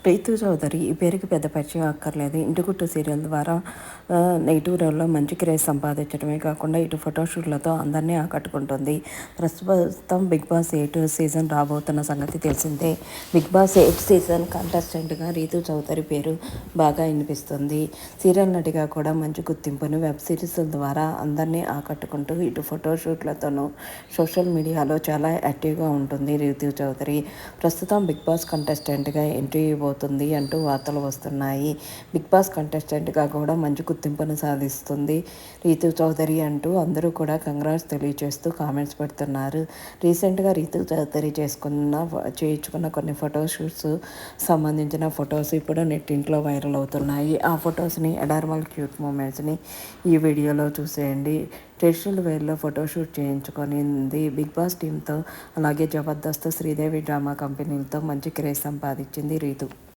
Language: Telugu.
రీతు చౌదరి ఈ పేరుకి పెద్ద పరిచయం అక్కర్లేదు. ఇంటి గుట్టు సీరియల్ ద్వారా నెగిటివ్ రోల్లో మంచి క్రేజ్ సంపాదించడమే కాకుండా ఇటు ఫోటోషూట్లతో అందరినీ ఆకట్టుకుంటుంది. ప్రస్తుతం బిగ్ బాస్ 8 సీజన్ రాబోతున్న సంగతి తెలిసిందే. బిగ్ బాస్ 8 సీజన్ కంటెస్టెంట్గా రీతు చౌదరి పేరు బాగా వినిపిస్తుంది. సీరియల్ నటిగా కూడా మంచి గుర్తింపును వెబ్ సిరీస్ల ద్వారా అందరినీ ఆకట్టుకుంటూ ఇటు ఫోటోషూట్లతోనూ సోషల్ మీడియాలో చాలా యాక్టివ్గా ఉంటుంది. రీతు చౌదరి ప్రస్తుతం బిగ్ బాస్ కంటెస్టెంట్గా ఎంట్రీ ఇవ్వబోతుంది అంటూ వార్తలు వస్తున్నాయి. బిగ్ బాస్ కంటెస్టెంట్గా కూడా మంచి గుర్తింపును సాధిస్తుంది రీతు చౌదరి అంటూ అందరూ కూడా కంగ్రాట్స్ తెలియజేస్తూ కామెంట్స్ పెడుతున్నారు. రీసెంట్గా రీతు చౌదరి చేయించుకున్న కొన్ని ఫోటోషూట్స్ సంబంధించిన ఫొటోస్ ఇప్పుడు నెట్టింట్లో వైరల్ అవుతున్నాయి. ఆ ఫొటోస్ని అడార్మల్ క్యూట్ మూమెంట్స్ని ఈ వీడియోలో చూసేయండి. ట్రెడిషనల్ వేర్లో ఫోటోషూట్ చేయించుకొనింది బిగ్ బాస్ టీంతో. అలాగే జబర్దస్త్, శ్రీదేవి డ్రామా కంపెనీలతో మంచి క్రేజ్ సంపాదించింది రీతు.